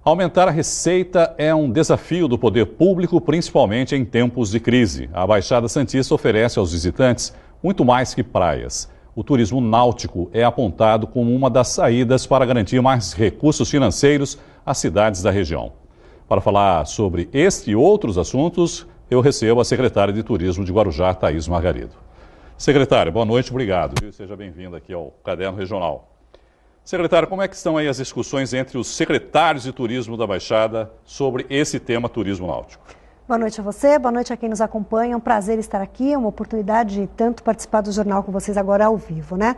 Aumentar a receita é um desafio do poder público, principalmente em tempos de crise. A Baixada Santista oferece aos visitantes muito mais que praias. O turismo náutico é apontado como uma das saídas para garantir mais recursos financeiros às cidades da região. Para falar sobre este e outros assuntos, eu recebo a secretária de Turismo de Guarujá, Thaís Margarido. Secretária, boa noite, obrigado. Seja bem-vinda aqui ao Caderno Regional. Secretária, como é que estão aí as discussões entre os secretários de turismo da Baixada sobre esse tema turismo náutico? Boa noite a você, boa noite a quem nos acompanha. É um prazer estar aqui, é uma oportunidade de tanto participar do jornal com vocês agora ao vivo, né?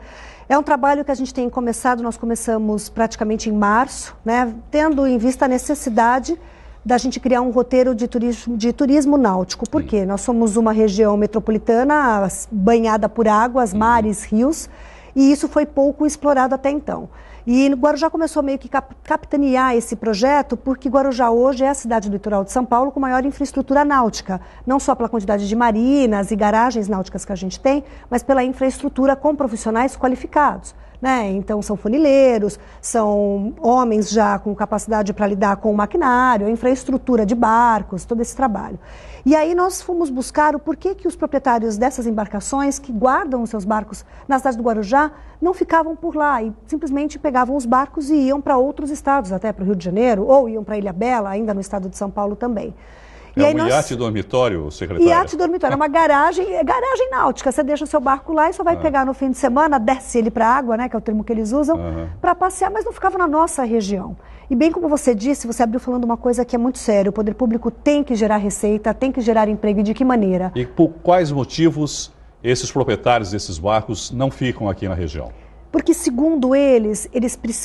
É um trabalho que a gente tem começado, nós começamos praticamente em março, né? Tendo em vista a necessidade da gente criar um roteiro de turismo náutico. Por quê? Nós somos uma região metropolitana banhada por águas, mares, rios, e isso foi pouco explorado até então. E Guarujá começou meio que capitanear esse projeto, porque Guarujá hoje é a cidade do litoral de São Paulo com maior infraestrutura náutica, não só pela quantidade de marinas e garagens náuticas que a gente tem, mas pela infraestrutura com profissionais qualificados, né? Então são funileiros, são homens já com capacidade para lidar com o maquinário, a infraestrutura de barcos, todo esse trabalho. E aí nós fomos buscar o porquê que os proprietários dessas embarcações que guardam os seus barcos na cidade do Guarujá não ficavam por lá e simplesmente pegavam os barcos e iam para outros estados, até para o Rio de Janeiro, ou iam para Ilhabela, ainda no estado de São Paulo também. É um iate dormitório, secretário? Iate dormitório, é uma garagem náutica. Você deixa o seu barco lá e só vai pegar no fim de semana, desce ele para a água, né, que é o termo que eles usam, para passear, mas não ficava na nossa região. E bem como você disse, você abriu falando uma coisa que é muito séria, o poder público tem que gerar receita, tem que gerar emprego, e de que maneira? E por quais motivos esses proprietários desses barcos não ficam aqui na região? Porque, segundo eles,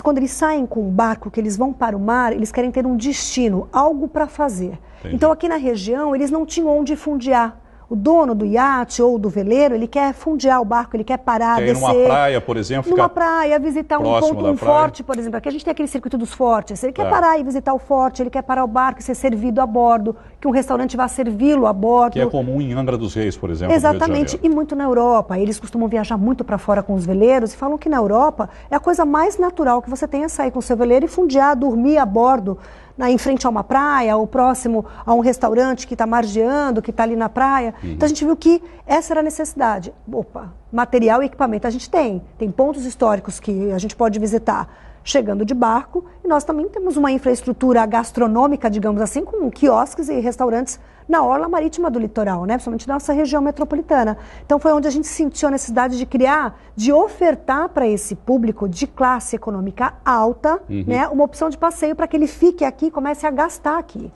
quando eles saem com o barco, que eles vão para o mar, eles querem ter um destino, algo para fazer. Entendi. Então, aqui na região, eles não tinham onde fundear. O dono do iate ou do veleiro, ele quer fundear o barco, ele quer parar, descer. Numa praia, por exemplo? Numa praia, visitar um forte, por exemplo. Aqui a gente tem aquele circuito dos fortes. Ele quer parar e visitar o forte, ele quer parar o barco e ser servido a bordo, que um restaurante vá servi-lo a bordo. Que é comum em Angra dos Reis, por exemplo. Exatamente, e muito na Europa. Eles costumam viajar muito para fora com os veleiros e falam que na Europa é a coisa mais natural que você tem é sair com o seu veleiro e fundear, dormir a bordo, em frente a uma praia, ou próximo a um restaurante que está margeando, que está ali na praia. Então a gente viu que essa era a necessidade. Opa, material e equipamento a gente tem. Tem pontos históricos que a gente pode visitar chegando de barco, e nós também temos uma infraestrutura gastronômica, digamos assim, com quiosques e restaurantes na orla marítima do litoral, né? Principalmente na nossa região metropolitana. Então foi onde a gente sentiu a necessidade de criar, de ofertar para esse público de classe econômica alta, né, uma opção de passeio para que ele fique aqui e comece a gastar aqui.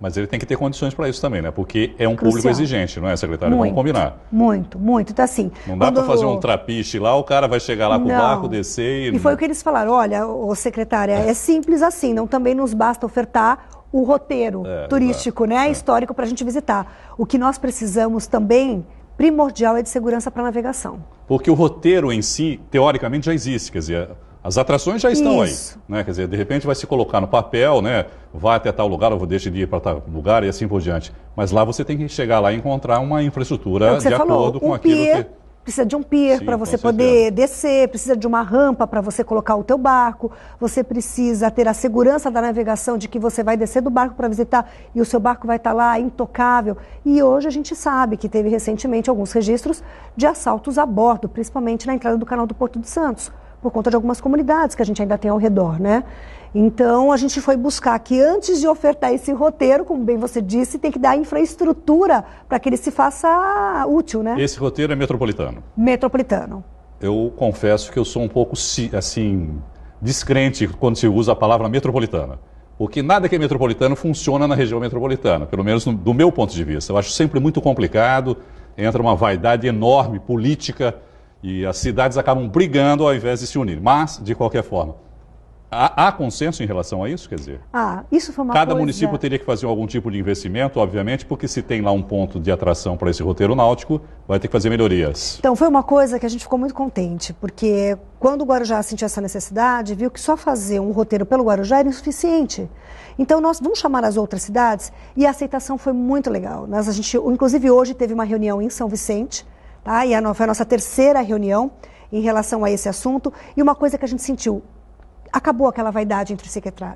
Mas ele tem que ter condições para isso também, né? Porque é um público exigente, não é, secretário? Muito, vamos combinar. Muito. Então, assim... Não dá para fazer um trapiche lá, o cara vai chegar lá com o barco, descer... E foi o que eles falaram, olha, secretária, é simples assim, não também nos basta ofertar o roteiro turístico, né, histórico para a gente visitar. O que nós precisamos também, primordial, é de segurança para navegação. Porque o roteiro em si, teoricamente, já existe, quer dizer... As atrações já estão aí, né? Quer dizer, de repente vai se colocar no papel, né? Vai até tal lugar, ou deixa de ir para tal lugar e assim por diante. Mas lá você tem que chegar lá e encontrar uma infraestrutura de acordo com aquilo que... Precisa de um pier para você poder descer, precisa de uma rampa para você colocar o teu barco, você precisa ter a segurança da navegação de que você vai descer do barco para visitar e o seu barco vai estar lá intocável. E hoje a gente sabe que teve recentemente alguns registros de assaltos a bordo, principalmente na entrada do canal do Porto de Santos, por conta de algumas comunidades que a gente ainda tem ao redor, né? Então, a gente foi buscar que antes de ofertar esse roteiro, como bem você disse, tem que dar infraestrutura para que ele se faça útil, né? Esse roteiro é metropolitano? Metropolitano. Eu confesso que eu sou um pouco, assim, descrente quando se usa a palavra metropolitana. Porque nada que é metropolitano funciona na região metropolitana, pelo menos do meu ponto de vista. Eu acho sempre muito complicado, entra uma vaidade enorme política, e as cidades acabam brigando ao invés de se unir. Mas, de qualquer forma, há consenso em relação a isso, quer dizer? Isso foi uma Cada município teria que fazer algum tipo de investimento, obviamente, porque se tem lá um ponto de atração para esse roteiro náutico, vai ter que fazer melhorias. Então, foi uma coisa que a gente ficou muito contente, porque quando o Guarujá sentiu essa necessidade, viu que só fazer um roteiro pelo Guarujá era insuficiente. Então, nós vamos chamar as outras cidades e a aceitação foi muito legal. Inclusive, hoje teve uma reunião em São Vicente, tá? E foi a nossa terceira reunião em relação a esse assunto. E uma coisa que a gente sentiu, acabou aquela vaidade entre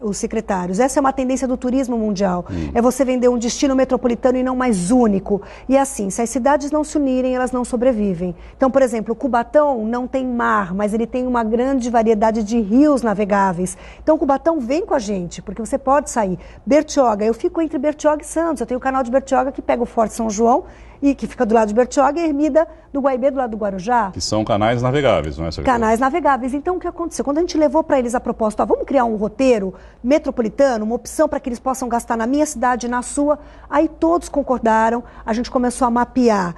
os secretários. Essa é uma tendência do turismo mundial. É você vender um destino metropolitano e não mais único. E assim, se as cidades não se unirem, elas não sobrevivem. Então, por exemplo, Cubatão não tem mar, mas ele tem uma grande variedade de rios navegáveis. Então, Cubatão vem com a gente, porque você pode sair. Bertioga, eu fico entre Bertioga e Santos. Eu tenho o canal de Bertioga que pega o Forte São João e que fica do lado de Bertioga, e a Ermida do Guaibê do lado do Guarujá. Que são canais navegáveis, não é, secretário? Canais navegáveis. Então, o que aconteceu? Quando a gente levou para eles a proposta, vamos criar um roteiro metropolitano, uma opção para que eles possam gastar na minha cidade e na sua, aí todos concordaram, a gente começou a mapear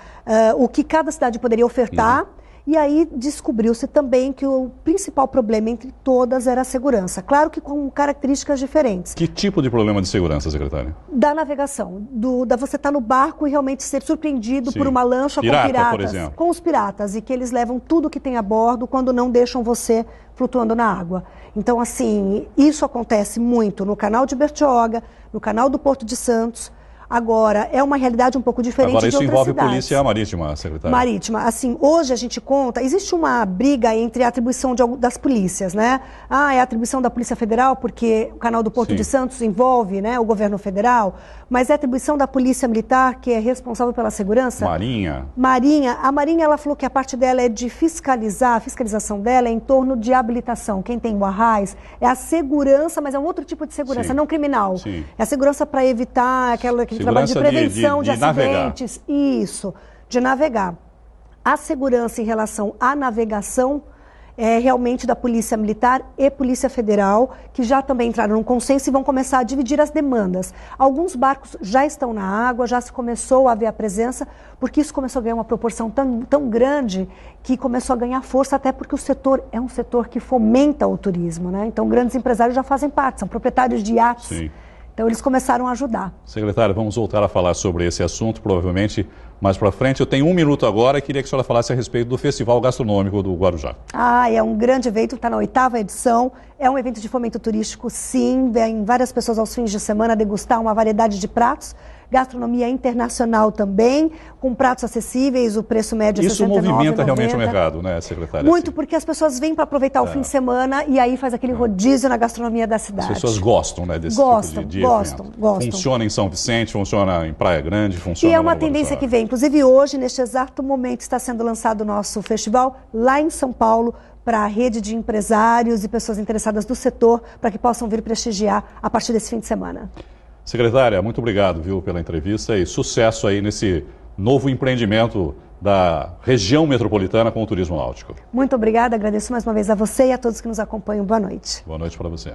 o que cada cidade poderia ofertar. E aí descobriu-se também que o principal problema entre todas era a segurança. Claro que com características diferentes. Que tipo de problema de segurança, secretário? Da navegação. Da você estar no barco e realmente ser surpreendido por uma lancha com piratas. Por exemplo. Com os piratas. E que eles levam tudo que tem a bordo quando não deixam você flutuando na água. Então, assim, isso acontece muito no canal de Bertioga, no canal do Porto de Santos. Agora, é uma realidade um pouco diferente de outras cidades. Agora, isso envolve polícia marítima, secretário. Marítima. Assim, hoje a gente conta, existe uma briga entre a atribuição das polícias, né? É a atribuição da Polícia Federal, porque o canal do Porto de Santos envolve, né, o governo federal, mas é a atribuição da Polícia Militar, que é responsável pela segurança. Marinha. A Marinha, ela falou que a parte dela é de fiscalizar, a fiscalização dela é em torno de habilitação. Quem tem o arraiz é a segurança, mas é um outro tipo de segurança, não criminal. Sim. É a segurança para evitar aquele trabalho de prevenção de acidentes. Navegar. Isso, de navegar. A segurança em relação à navegação é realmente da Polícia Militar e Polícia Federal, que já também entraram num consenso e vão começar a dividir as demandas. Alguns barcos já estão na água, já se começou a ver a presença, porque isso começou a ganhar uma proporção tão grande que começou a ganhar força, até porque o setor é um setor que fomenta o turismo, né? Então, grandes empresários já fazem parte, são proprietários de iates. Sim. Então, eles começaram a ajudar. Secretária, vamos voltar a falar sobre esse assunto, provavelmente mais para frente. Eu tenho 1 minuto agora e queria que a senhora falasse a respeito do Festival Gastronômico do Guarujá. É um grande evento, está na 8ª edição. É um evento de fomento turístico, sim. Vem várias pessoas aos fins de semana degustar uma variedade de pratos. Gastronomia internacional também, com pratos acessíveis, o preço médio é R$ 69,90. Isso movimenta realmente o mercado, né, secretária? Muito, porque as pessoas vêm para aproveitar o fim de semana e aí faz aquele rodízio na gastronomia da cidade. As pessoas gostam, né, desse tipo de evento. Gostam. Funciona em São Vicente, funciona em Praia Grande, funciona... E é uma tendência que vem. Inclusive hoje, neste exato momento, está sendo lançado o nosso festival lá em São Paulo, para a rede de empresários e pessoas interessadas do setor, para que possam vir prestigiar a partir desse fim de semana. Secretária, muito obrigado, pela entrevista e sucesso aí nesse novo empreendimento da região metropolitana com o turismo náutico. Muito obrigada, agradeço mais uma vez a você e a todos que nos acompanham. Boa noite. Boa noite para você.